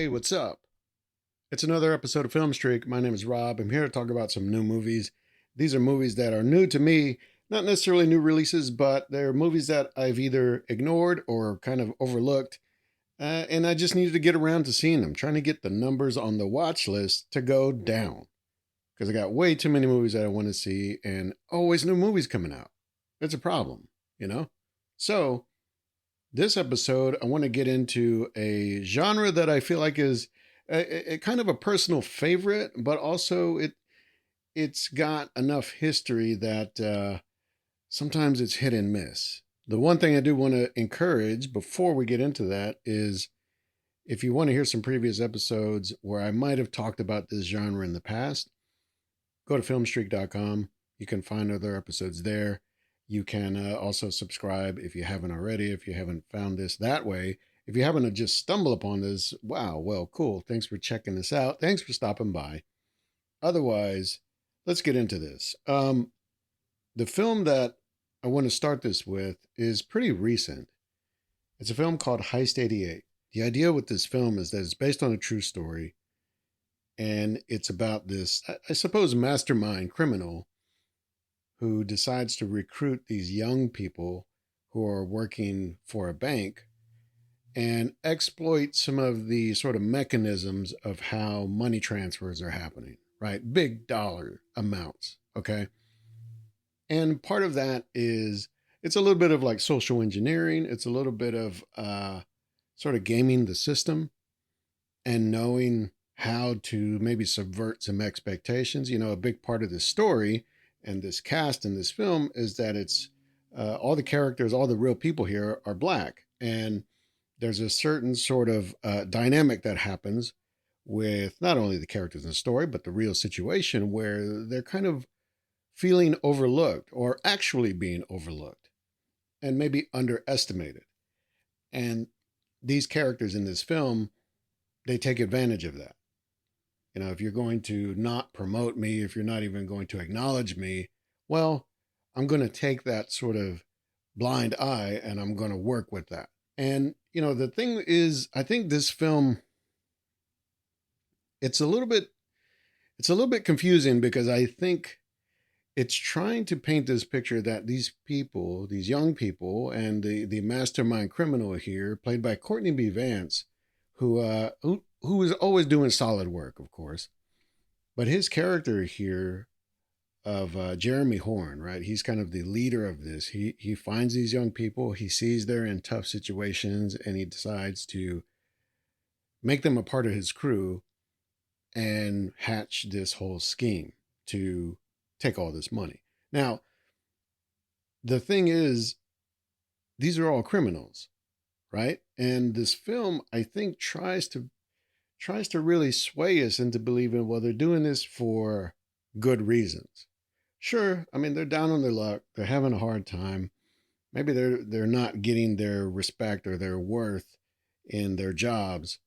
Hey, what's up? It's another episode of Film Streak. My name is Rob. I'm here to talk about some new movies. These are movies that are new to me, not necessarily new releases, but they're movies that I've either ignored or kind of overlooked. And I just needed to get around to seeing them, trying to get the numbers on the watch list to go down. Because I got way too many movies that I want to see and always new movies coming out. It's a problem, you know? So, this episode, I want to get into a genre that I feel like is a kind of a personal favorite, but also it's got enough history that sometimes it's hit and miss. The one thing I do want to encourage before we get into that is if you want to hear some previous episodes where I might have talked about this genre in the past, go to filmstreak.com. You can find other episodes there. You can also subscribe if you haven't already, if you haven't found this that way. If you happen to just stumble upon this, wow, well, cool. Thanks for checking this out. Thanks for stopping by. Otherwise, let's get into this. The film that I want to start this with is pretty recent. It's a film called Heist 88. The idea with this film is that it's based on a true story, and it's about this, I suppose, mastermind criminal who decides to recruit these young people who are working for a bank and exploit some of the sort of mechanisms of how money transfers are happening, right? Big dollar amounts, okay? And part of that is it's a little bit of like social engineering, it's a little bit of sort of gaming the system and knowing how to maybe subvert some expectations. You know, a big part of this story and this cast in this film is that it's all the characters, all the real people here are black. And there's a certain sort of dynamic that happens with not only the characters in the story, but the real situation where they're kind of feeling overlooked or actually being overlooked and maybe underestimated. And these characters in this film, they take advantage of that. You know, if you're going to not promote me, if you're not even going to acknowledge me, well, I'm going to take that sort of blind eye and I'm going to work with that. And, you know, the thing is, I think this film, it's a little bit, it's a little bit confusing because I think it's trying to paint this picture that these people, these young people, and the mastermind criminal here, played by Courtney B. Vance, who is always doing solid work, of course, but his character here of Jeremy Horn, right? He's kind of the leader of this. He finds these young people, he sees they're in tough situations, and he decides to make them a part of his crew and hatch this whole scheme to take all this money. Now, the thing is, these are all criminals, right? And this film, I think, tries to really sway us into believing, well, they're doing this for good reasons. Sure, I mean, they're down on their luck, they're having a hard time. Maybe they're not getting their respect or their worth in their jobs.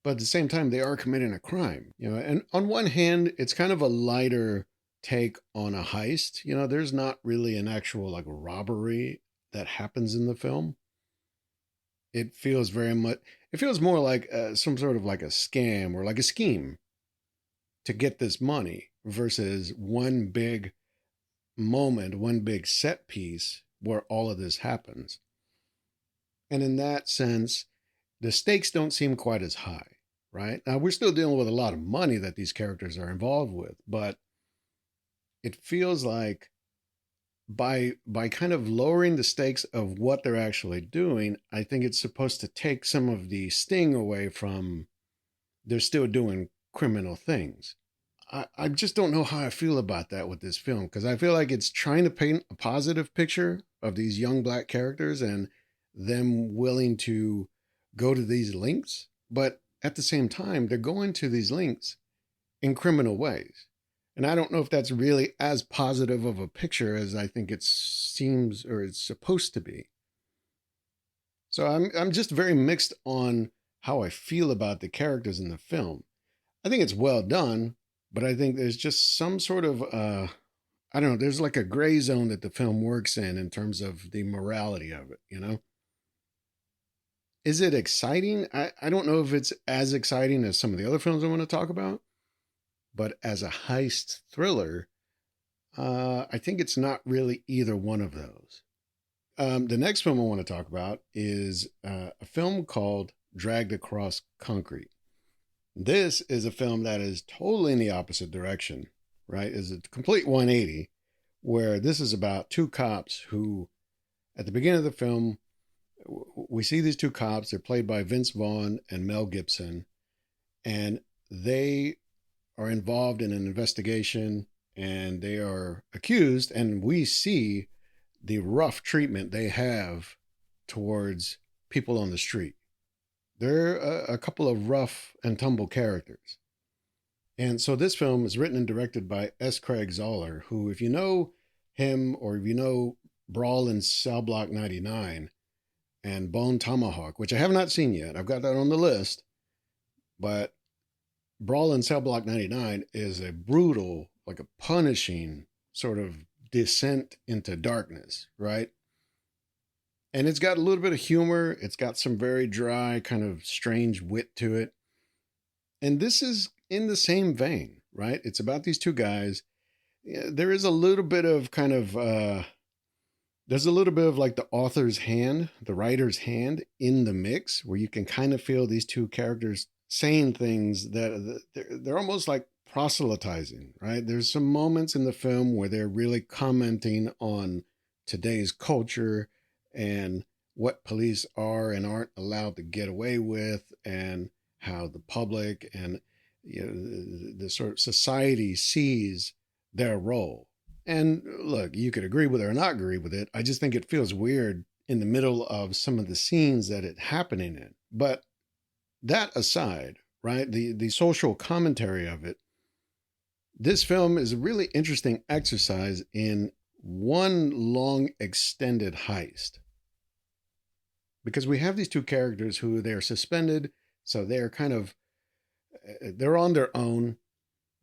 But at the same time, they are committing a crime, you know. And on one hand, it's kind of a lighter take on a heist. You know, there's not really an actual like robbery that happens in the film. It feels very much, it feels more like some sort of like a scam or like a scheme to get this money versus one big moment, one big set piece where all of this happens. And in that sense, the stakes don't seem quite as high, right? Now, we're still dealing with a lot of money that these characters are involved with, but it feels like by kind of lowering the stakes of what they're actually doing, I think it's supposed to take some of the sting away from they're still doing criminal things. I just don't know how I feel about that with this film because I feel like it's trying to paint a positive picture of these young black characters and them willing to go to these links, but at the same time, they're going to these links in criminal ways. And I don't know if that's really as positive of a picture as I think it seems or it's supposed to be. So I'm just very mixed on how I feel about the characters in the film. I think it's well done, but I think there's just some sort of I don't know, there's like a gray zone that the film works in terms of the morality of it, you know? Is it exciting? I don't know if it's as exciting as some of the other films I want to talk about, but as a heist thriller, I think it's not really either one of those. The next film I want to talk about is a film called Dragged Across Concrete. This is a film that is totally in the opposite direction, right? Is a complete 180, where this is about two cops who, at the beginning of the film, we see these two cops. They're played by Vince Vaughn and Mel Gibson, and they are involved in an investigation and they are accused, and we see the rough treatment they have towards people on the street. They're a couple of rough and tumble characters. And so this film is written and directed by S. Craig Zoller, who, if you know him or if you know Brawl in Cell Block 99 and Bone Tomahawk, which I have not seen yet, I've got that on the list, but Brawl in Cell Block 99 is a brutal, like a punishing sort of descent into darkness, right? And it's got a little bit of humor. It's got some very dry, kind of strange wit to it. And this is in the same vein, right? It's about these two guys. Yeah, there is a little bit of kind of, there's a little bit of like the author's hand, the writer's hand in the mix, where you can kind of feel these two characters saying things that they're almost like proselytizing, right? There's some moments in the film where they're really commenting on today's culture and what police are and aren't allowed to get away with, and how the public and the sort of society sees their role. And look, you could agree with it or not agree with it. I just think it feels weird in the middle of some of the scenes that it's happening in. But that aside, right, the social commentary of it, this film is a really interesting exercise in one long extended heist. Because we have these two characters who they're suspended, so they're kind of they're on their own,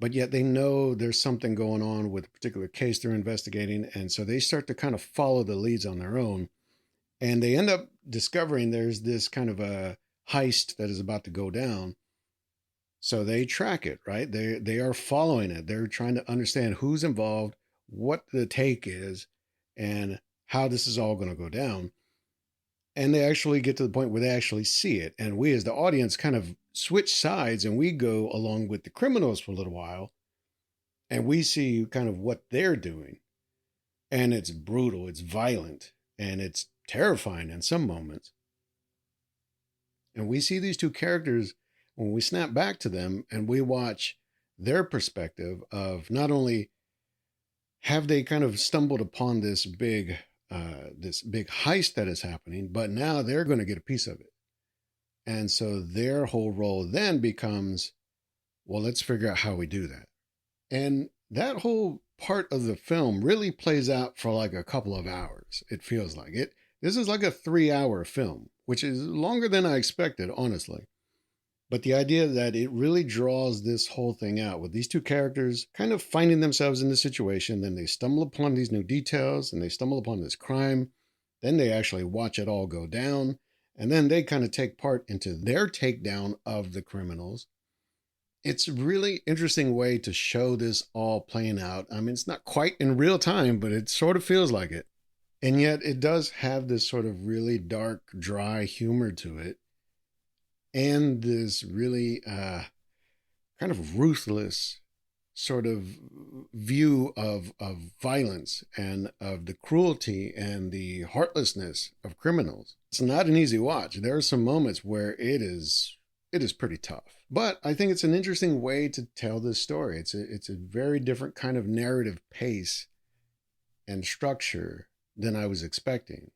but yet they know there's something going on with a particular case they're investigating, and so they start to kind of follow the leads on their own, and they end up discovering there's this kind of a heist that is about to go down. So they track it, right? They are following it. They're trying to understand who's involved, what the take is, and how this is all going to go down. And they actually get to the point where they actually see it. And we as the audience kind of switch sides and we go along with the criminals for a little while, and we see kind of what they're doing. And it's brutal, it's violent, and it's terrifying in some moments. And we see these two characters when we snap back to them and we watch their perspective of not only have they kind of stumbled upon this big heist that is happening, but now they're going to get a piece of it. And so their whole role then becomes, well, let's figure out how we do that. And that whole part of the film really plays out for like a couple of hours. It feels like it. This is like a 3-hour film, which is longer than I expected, honestly. But the idea that it really draws this whole thing out with these two characters kind of finding themselves in the situation, then they stumble upon these new details and they stumble upon this crime. Then they actually watch it all go down. And then they kind of take part into their takedown of the criminals. It's a really interesting way to show this all playing out. I mean, it's not quite in real time, but it sort of feels like it. And yet it does have this sort of really dark, dry humor to it. And this really kind of ruthless sort of view of violence and of the cruelty and the heartlessness of criminals. It's not an easy watch. There are some moments where it is pretty tough. But I think it's an interesting way to tell this story. It's a very different kind of narrative pace and structure than I was expecting.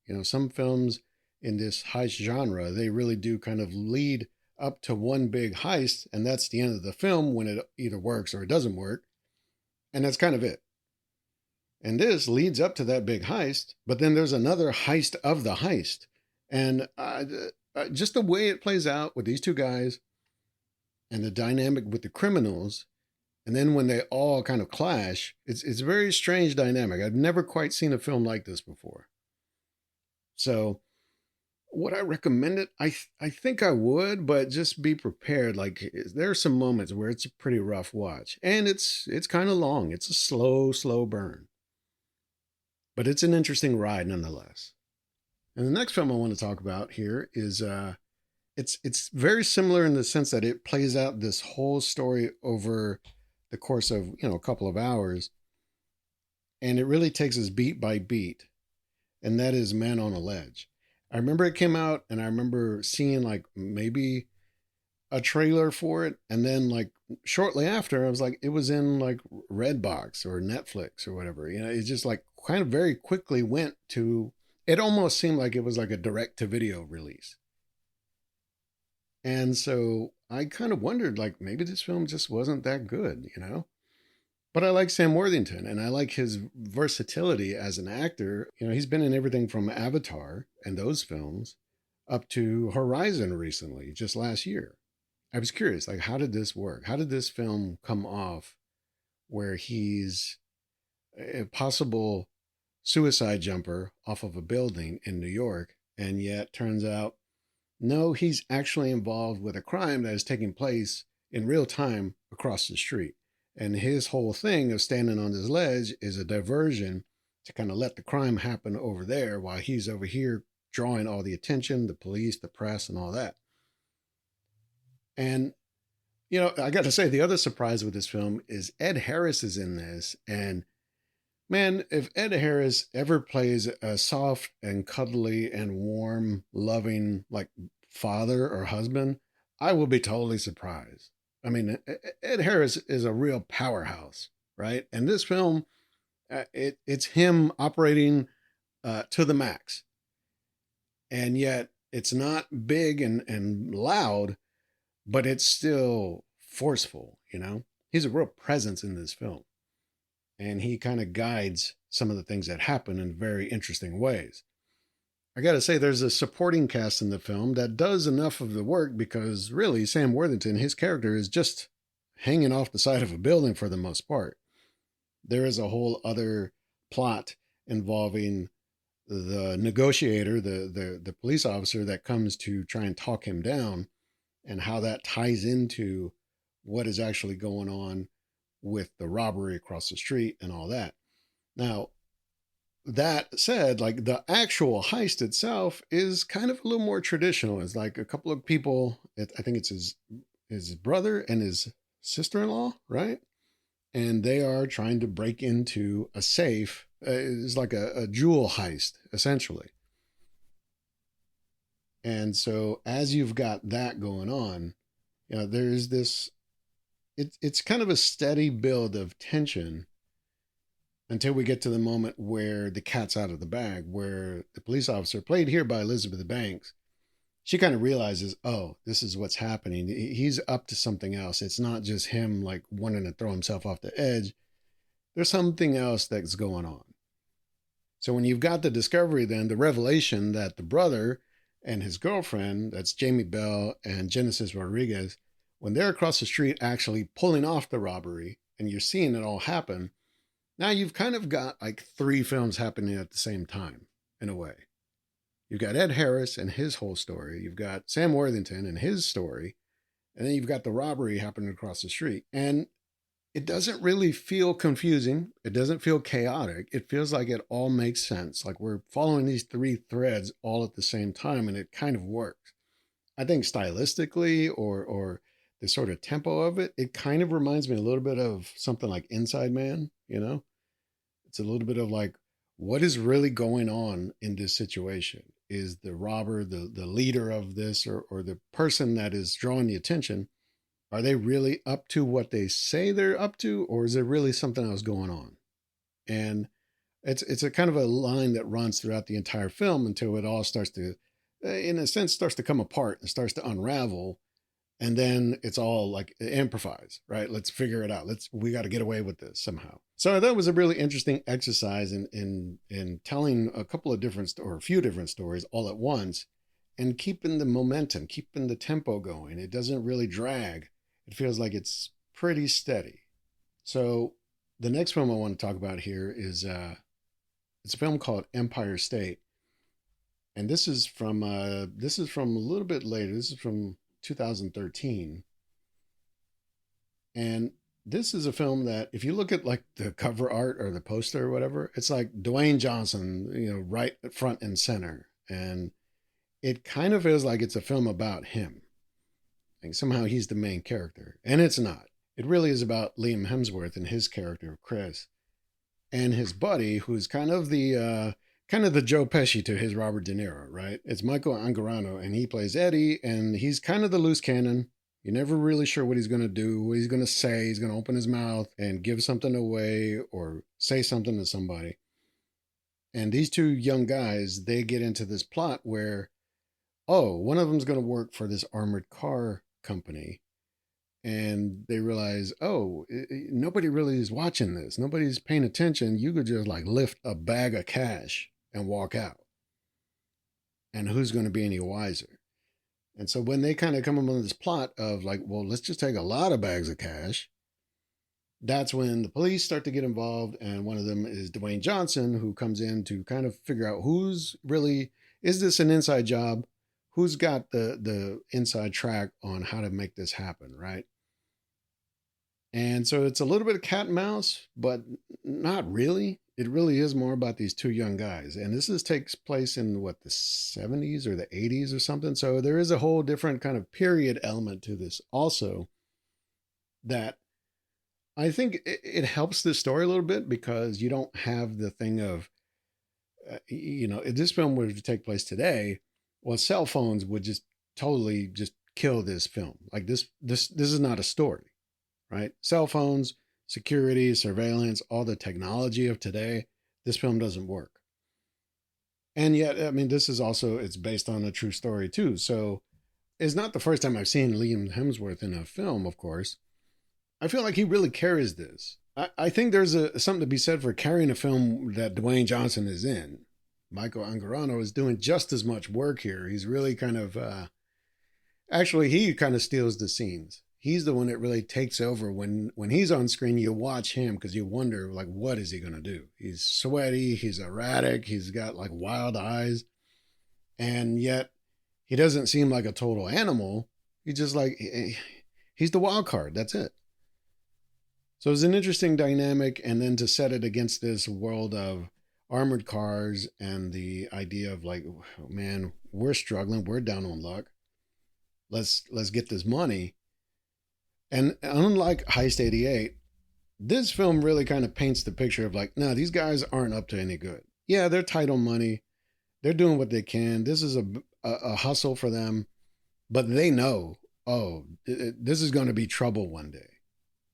You know, some films in this heist genre, they really do kind of lead up to one big heist, and that's the end of the film when it either works or it doesn't work. And that's kind of it. And this leads up to that big heist, but then there's another heist of the heist. And just the way it plays out with these two guys and the dynamic with the criminals, and then when they all kind of clash, it's a very strange dynamic. I've never quite seen a film like this before. So Would I recommend it? I think I would, but just be prepared. Like there are some moments where it's a pretty rough watch, and it's kind of long. It's a slow burn, but it's an interesting ride nonetheless. And the next film I want to talk about here is it's very similar in the sense that it plays out this whole story over the course of a couple of hours, and it really takes us beat by beat, and that is Man on a Ledge. I remember it came out, and I remember seeing like maybe a trailer for it, and then like shortly after, I was like, it was in like Redbox or Netflix or whatever. It just like kind of very quickly went to. It almost seemed like it was like a direct to video release, and so I kind of wondered like maybe this film just wasn't that good. But I like Sam Worthington and I like his versatility as an actor. He's been in everything from Avatar and those films up to Horizon recently, just last year. I was curious, like, how did this work? How did this film come off where he's a possible suicide jumper off of a building in New York, and yet turns out, no, he's actually involved with a crime that is taking place in real time across the street. And his whole thing of standing on this ledge is a diversion to kind of let the crime happen over there while he's over here drawing all the attention, the police, the press, and all that. And I got to say, the other surprise with this film is Ed Harris is in this. And man, if Ed Harris ever plays a soft and cuddly and warm, loving, like father or husband, I will be totally surprised. I mean, Ed Harris is a real powerhouse, right? And this film, it's him operating to the max. And yet it's not big and loud, but it's still forceful. He's a real presence in this film. And he kind of guides some of the things that happen in very interesting ways. I got to say, there's a supporting cast in the film that does enough of the work because really, Sam Worthington, his character is just hanging off the side of a building for the most part. There is a whole other plot involving the negotiator, the police officer that comes to try and talk him down, and how that ties into what is actually going on with the robbery across the street and all that. Now, that said, like the actual heist itself is kind of a little more traditional. It's like a couple of people, I think it's his brother and his sister-in-law, right? And they are trying to break into a safe. It's like a jewel heist, essentially. And so as you've got that going on, there's this it's kind of a steady build of tension until we get to the moment where the cat's out of the bag, where the police officer, played here by Elizabeth Banks, she kind of realizes, oh, this is what's happening. He's up to something else. It's not just him like wanting to throw himself off the edge. There's something else that's going on. So when you've got the discovery, then the revelation that the brother and his girlfriend, that's Jamie Bell and Genesis Rodriguez, when they're across the street actually pulling off the robbery and you're seeing it all happen, now you've kind of got like three films happening at the same time, in a way. You've got Ed Harris and his whole story. You've got Sam Worthington and his story. And then you've got the robbery happening across the street. And it doesn't really feel confusing. It doesn't feel chaotic. It feels like it all makes sense. Like we're following these three threads all at the same time, and it kind of works. I think stylistically or the sort of tempo of it, it kind of reminds me a little bit of something like Inside Man. It's a little bit of like, what is really going on in this situation? Is the robber the leader of this, or the person that is drawing the attention? Are they really up to what they say they're up to, or is there really something else going on? And it's a kind of a line that runs throughout the entire film until it all starts to, in a sense, starts to come apart and starts to unravel, and then it's all like improvise, right? Let's figure it out. We got to get away with this somehow. So that was a really interesting exercise in telling a couple of different or a few different stories all at once, and keeping the momentum, keeping the tempo going. It doesn't really drag. It feels like it's pretty steady. So the next film I want to talk about here is it's a film called Empire State. And this is from a little bit later. This is from 2013, and this is a film that if you look at like the cover art or the poster or whatever, it's like Dwayne Johnson, right front and center, and it kind of feels like it's a film about him. Like somehow he's the main character, and it's not. It really is about Liam Hemsworth and his character Chris, and his buddy, who's kind of the Joe Pesci to his Robert De Niro, right? It's Michael Angarano, and he plays Eddie, and he's kind of the loose cannon. You're never really sure what he's going to do, what he's going to say. He's going to open his mouth and give something away or say something to somebody. And these two young guys, they get into this plot where, oh, one of them's going to work for this armored car company, and they realize, oh, nobody really is watching this. Nobody's paying attention. You could just like lift a bag of cash and walk out. And who's going to be any wiser? And so when they kind of come up with this plot of like, well, let's just take a lot of bags of cash, that's when the police start to get involved. And one of them is Dwayne Johnson, who comes in to kind of figure out who's really, is this an inside job? Who's got the inside track on how to make this happen, right? And so it's a little bit of cat and mouse, but not really. It really is more about these two young guys. And takes place in what, the 70s or the 80s or something. So there is a whole different kind of period element to this also that I think it helps the story a little bit because you don't have the thing of, if this film were to take place today, well, cell phones would just totally just kill this film. Like this is not a story, right? Cell phones, security, surveillance, all the technology of today, this film doesn't work. And yet, I mean, this is also, it's based on a true story too. So it's not the first time I've seen Liam Hemsworth in a film, of course. I feel like he really carries this. I think there's something to be said for carrying a film that Dwayne Johnson is in. Michael Angarano is doing just as much work here. He's really kind of, actually, he kind of steals the scenes. He's the one that really takes over when he's on screen. You watch him because you wonder, like, what is he going to do? He's sweaty, he's erratic, he's got like wild eyes, and yet he doesn't seem like a total animal. He's just like, he's the wild card. That's it. So it's an interesting dynamic, and then to set it against this world of armored cars and the idea of like, oh, man, we're struggling, we're down on luck. Let's get this money. And unlike Heist 88, this film really kind of paints the picture of like, no, these guys aren't up to any good. Yeah, they're tight on money. They're doing what they can. This is a hustle for them, but they know, oh, this is going to be trouble one day.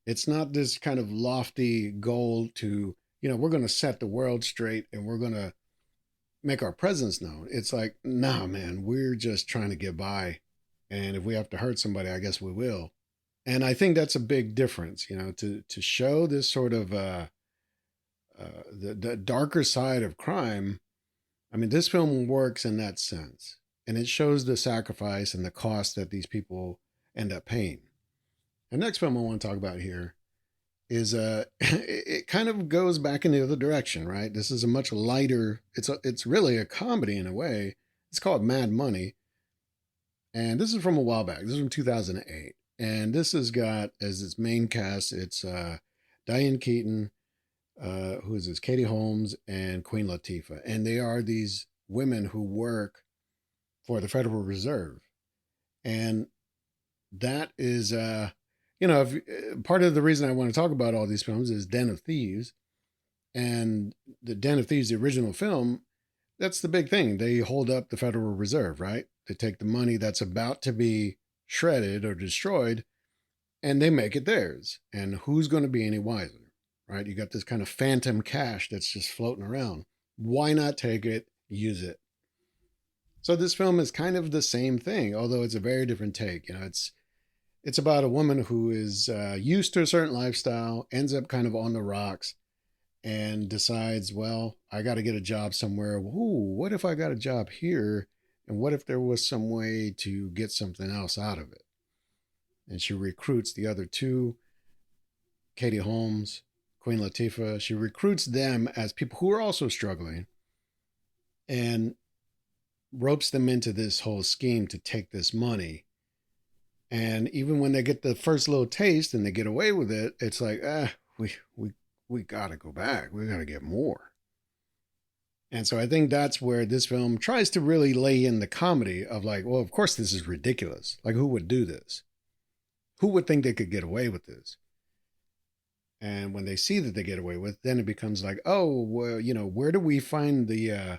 It's not this kind of lofty goal to, we're going to set the world straight and we're going to make our presence known. It's like, nah, man, we're just trying to get by. And if we have to hurt somebody, I guess we will. And I think that's a big difference, to show this sort of the darker side of crime. I mean, this film works in that sense, and it shows the sacrifice and the cost that these people end up paying. The next film I want to talk about here is it kind of goes back in the other direction, right? This is a much lighter. It's really a comedy in a way. It's called Mad Money, and this is from a while back. This is from 2008. And this has got as its main cast, it's Diane Keaton, who is this, Katie Holmes, and Queen Latifah. And they are these women who work for the Federal Reserve. And that is, part of the reason I want to talk about all these films is Den of Thieves. And the Den of Thieves, the original film, that's the big thing. They hold up the Federal Reserve, right? They take the money that's about to be shredded or destroyed, and they make it theirs. And who's going to be any wiser, right? You got this kind of phantom cash that's just floating around. Why not take it, use it? So this film is kind of the same thing, although it's a very different take. It's about a woman who is used to a certain lifestyle, ends up kind of on the rocks, and decides, well, I got to get a job somewhere. Ooh, what if I got a job here? And what if there was some way to get something else out of it? And she recruits the other two, Katie Holmes, Queen Latifah. She recruits them as people who are also struggling. And ropes them into this whole scheme to take this money. And even when they get the first little taste and they get away with it, it's like, we gotta go back. We gotta get more. And so I think that's where this film tries to really lay in the comedy of like, well, of course this is ridiculous. Like, who would do this? Who would think they could get away with this? And when they see that they get away with, then it becomes like, oh, well, where do we find the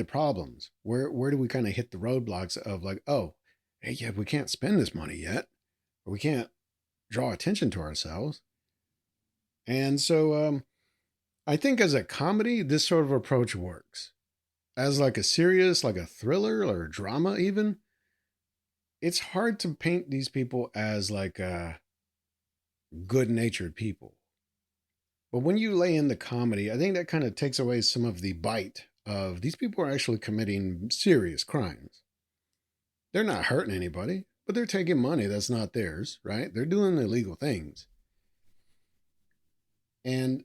problems? Where do we kind of hit the roadblocks of like, oh, hey, yeah, we can't spend this money yet, or we can't draw attention to ourselves. And so I think as a comedy, this sort of approach works. As like a serious, like a thriller or a drama, even, it's hard to paint these people as like good natured people. But when you lay in the comedy, I think that kind of takes away some of the bite of these people are actually committing serious crimes. They're not hurting anybody, but they're taking money that's not theirs, right? They're doing illegal things. And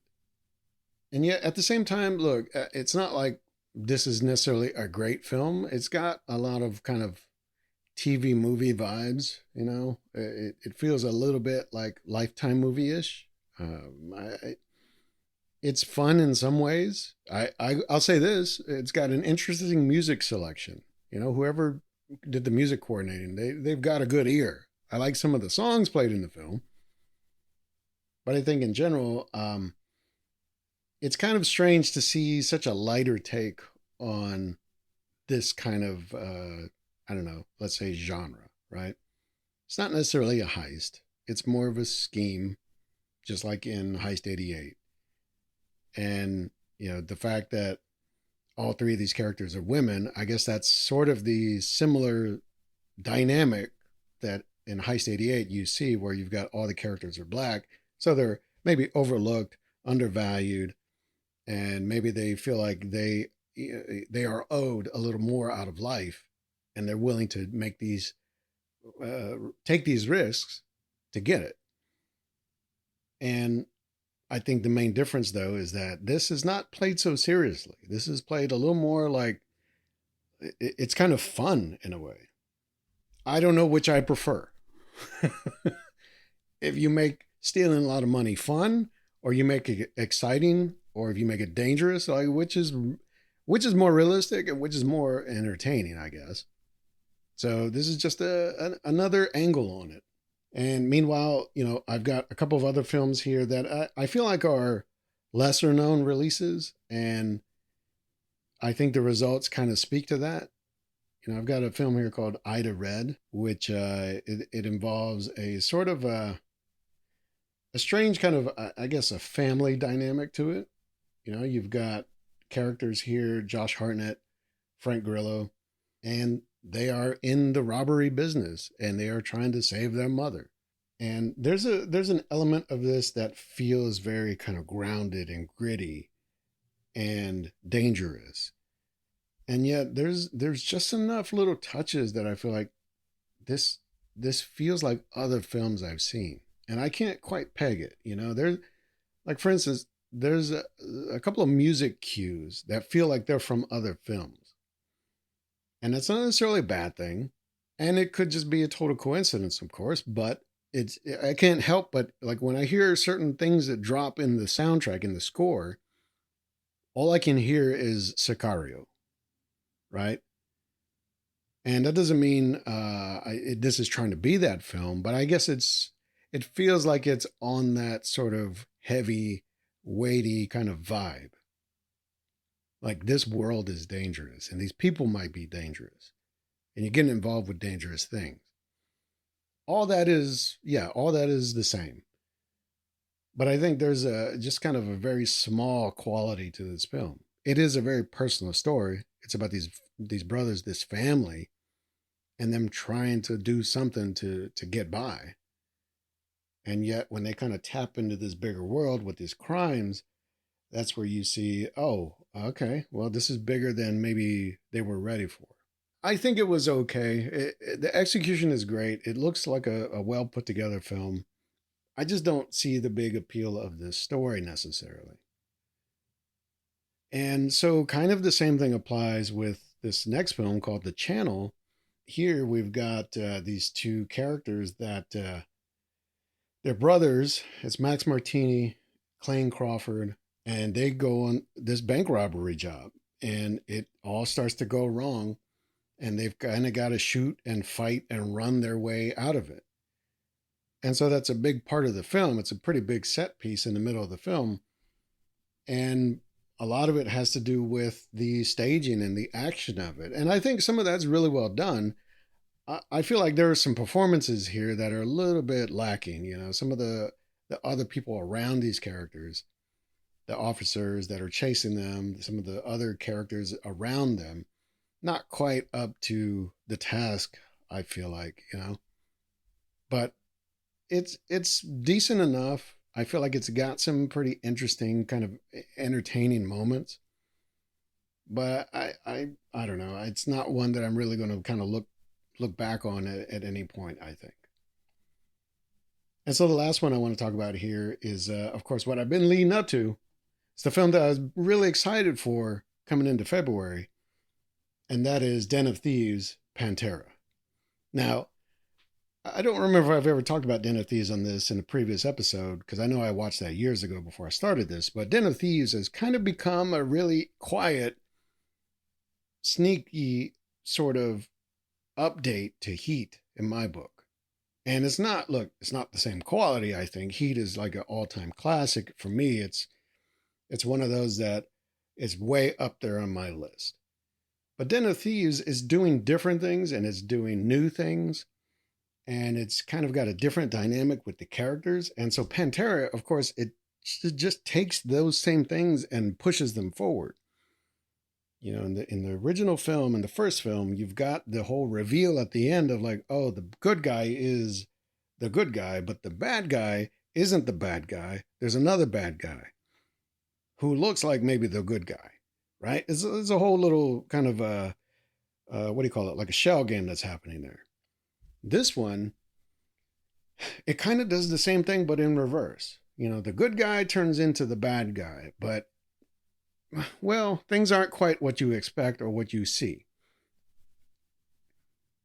and yet at the same time, look, it's not like this is necessarily a great film. It's got a lot of kind of TV movie vibes, It feels a little bit like Lifetime movie-ish. It's fun in some ways. I'll say this: it's got an interesting music selection. Whoever did the music coordinating, they've got a good ear. I like some of the songs played in the film, but I think in general, it's kind of strange to see such a lighter take on this kind of I don't know, let's say genre, right? It's not necessarily a heist. It's more of a scheme, just like in Heist 88. And, the fact that all three of these characters are women, I guess that's sort of the similar dynamic that in Heist 88 you see where you've got all the characters are black. So they're maybe overlooked, undervalued, and maybe they feel like they are owed a little more out of life, and they're willing to take these risks to get it. And I think the main difference, though, is that this is not played so seriously. This is played a little more like it's kind of fun in a way. I don't know which I prefer. If you make stealing a lot of money fun, or you make it exciting, or if you make it dangerous, like which is more realistic and which is more entertaining, I guess. So this is just another angle on it. And meanwhile, I've got a couple of other films here that I feel like are lesser known releases. And I think the results kind of speak to that. I've got a film here called Ida Red, which it involves a sort of a strange kind of, I guess, a family dynamic to it. You've got characters here, Josh Hartnett, Frank Grillo, and they are in the robbery business and they are trying to save their mother. And there's an element of this that feels very kind of grounded and gritty and dangerous. And yet there's just enough little touches that I feel like this this feels like other films I've seen. And I can't quite peg it. There's like, for instance, there's a couple of music cues that feel like they're from other films. And that's not necessarily a bad thing. And it could just be a total coincidence, of course, but I can't help but like when I hear certain things that drop in the soundtrack, in the score, all I can hear is Sicario, right? And that doesn't mean this is trying to be that film, but I guess it feels like it's on that sort of heavy, weighty kind of vibe. Like this world is dangerous and these people might be dangerous and you're getting involved with dangerous things. All that is the same. But I think there's a just kind of a very small quality to this film. It is a very personal story. It's about these brothers, this family, and them trying to do something to get by. And yet when they kind of tap into this bigger world with these crimes, that's where you see, oh, okay, well, this is bigger than maybe they were ready for. I think it was okay. The execution is great. It looks like a well put together film. I just don't see the big appeal of this story necessarily. And so, kind of the same thing applies with this next film called The Channel. Here we've got these two characters that they're brothers. It's Max Martini, Clayne Crawford, and they go on this bank robbery job, and it all starts to go wrong, and they've kind of got to shoot and fight and run their way out of it. And so that's a big part of the film. It's a pretty big set piece in the middle of the film. And a lot of it has to do with the staging and the action of it. And I think some of that's really well done. I feel like there are some performances here that are a little bit lacking. You know, some of the other people around these characters, the officers that are chasing them, some of the other characters around them, not quite up to the task, I feel like, you know. But it's decent enough. I feel like it's got some pretty interesting, kind of entertaining moments. But I don't know. It's not one that I'm really going to kind of look back on at any point, I think. And so the last one I want to talk about here is, of course, what I've been leading up to. It's the film that I was really excited for coming into February, and that is Den of Thieves, Pantera. Now, I don't remember if I've ever talked about Den of Thieves on this in a previous episode, because I know I watched that years ago before I started this, but Den of Thieves has kind of become a really quiet, sneaky sort of update to Heat in my book. And it's not the same quality, I think. Heat is like an all-time classic. For me, it's one of those that is way up there on my list. But Den of Thieves is doing different things and it's doing new things. And it's kind of got a different dynamic with the characters. And so Pantera, of course, it just takes those same things and pushes them forward. You know, in the original film, in the first film, you've got the whole reveal at the end of like, oh, the good guy is the good guy, but the bad guy isn't the bad guy. There's another bad guy who looks like maybe the good guy, right? It's a whole little kind of what do you call it? Like a shell game that's happening there. This one, it kind of does the same thing, but in reverse. You know, the good guy turns into the bad guy, but well, things aren't quite what you expect or what you see.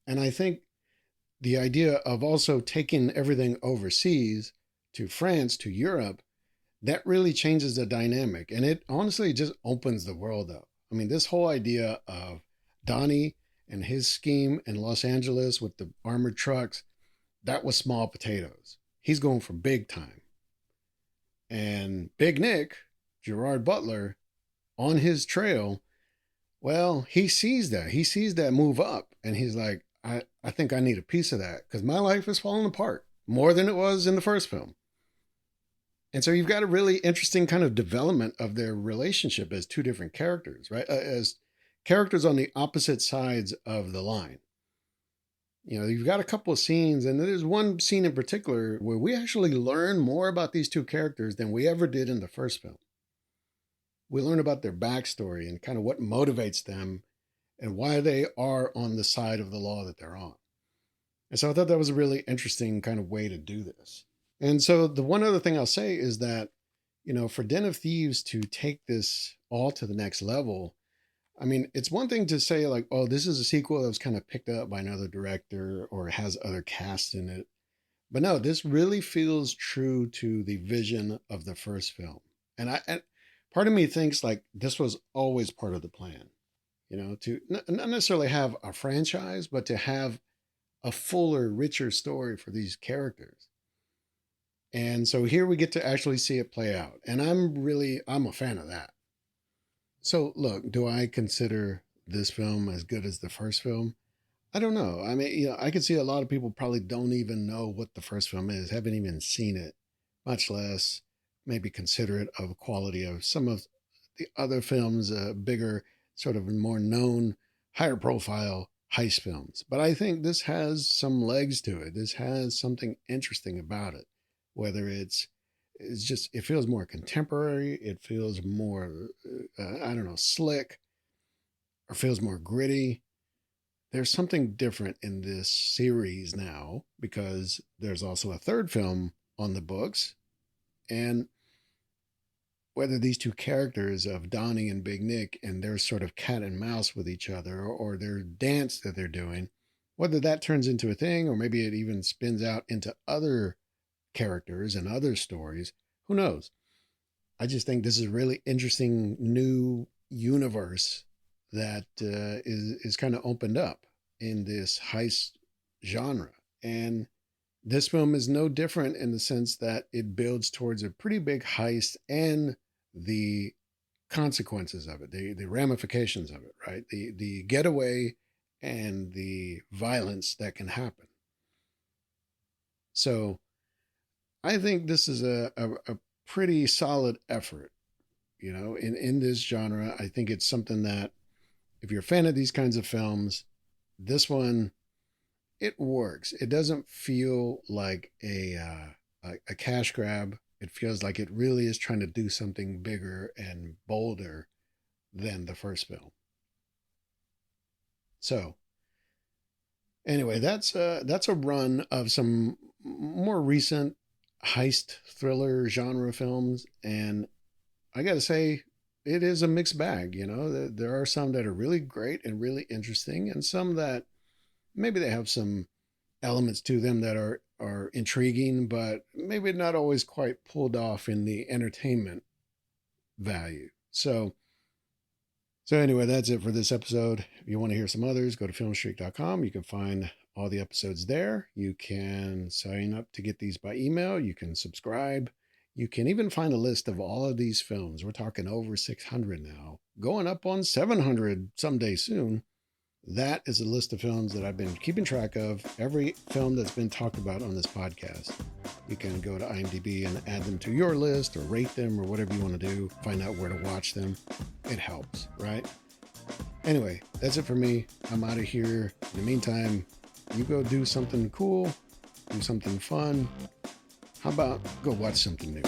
And I think the idea of also taking everything overseas to France, to Europe, that really changes the dynamic. And it honestly just opens the world up. I mean, this whole idea of Donnie and his scheme in Los Angeles with the armored trucks, that was small potatoes. He's going for big time. And Big Nick, Gerard Butler, on his trail, well, he sees that. He sees that move up and he's like, I think I need a piece of that because my life is falling apart more than it was in the first film. And so you've got a really interesting kind of development of their relationship as two different characters, right? As characters on the opposite sides of the line. You know, you've got a couple of scenes, and there's one scene in particular where we actually learn more about these two characters than we ever did in the first film. We learn about their backstory and kind of what motivates them and why they are on the side of the law that they're on. And so I thought that was a really interesting kind of way to do this. And so the one other thing I'll say is that, you know, for Den of Thieves to take this all to the next level, I mean, it's one thing to say like, oh, this is a sequel that was kind of picked up by another director or has other cast in it. But no, this really feels true to the vision of the first film. And part of me thinks like this was always part of the plan, you know, to not necessarily have a franchise, but to have a fuller, richer story for these characters. And so here we get to actually see it play out. And I'm a fan of that. So look, do I consider this film as good as the first film? I don't know. I mean, you know, I can see a lot of people probably don't even know what the first film is, haven't even seen it, much less maybe consider it of quality of some of the other films, bigger, sort of more known, higher profile heist films. But I think this has some legs to it. This has something interesting about it, whether it's just, it feels more contemporary. It feels more, I don't know, slick, or feels more gritty. There's something different in this series now because there's also a third film on the books. And whether these two characters of Donnie and Big Nick and their sort of cat and mouse with each other, or their dance that they're doing, whether that turns into a thing or maybe it even spins out into other characters and other stories, who knows? I just think this is a really interesting new universe that is kind of opened up in this heist genre. And this film is no different in the sense that it builds towards a pretty big heist and the consequences of it, the ramifications of it, right? The getaway and the violence that can happen. So I think this is a pretty solid effort, in this genre. I think it's something that if you're a fan of these kinds of films, this one, it works. It doesn't feel like a cash grab. It feels like it really is trying to do something bigger and bolder than the first film. So anyway, that's a run of some more recent heist thriller genre films, and I gotta say, it is a mixed bag. There are some that are really great and really interesting, and some that maybe they have some elements to them that are intriguing, but maybe not always quite pulled off in the entertainment value. So anyway, that's it for this episode. If you want to hear some others, go to filmstreak.com. You can find all the episodes there. You can sign up to get these by email. You can subscribe. You can even find a list of all of these films. We're talking over 600 now, going up on 700 someday soon. That is a list of films that I've been keeping track of. Every film that's been talked about on this podcast. You can go to IMDb and add them to your list or rate them or whatever you want to do. Find out where to watch them. It helps, right? Anyway, that's it for me. I'm out of here. In the meantime, you go do something cool, do something fun. How about go watch something new?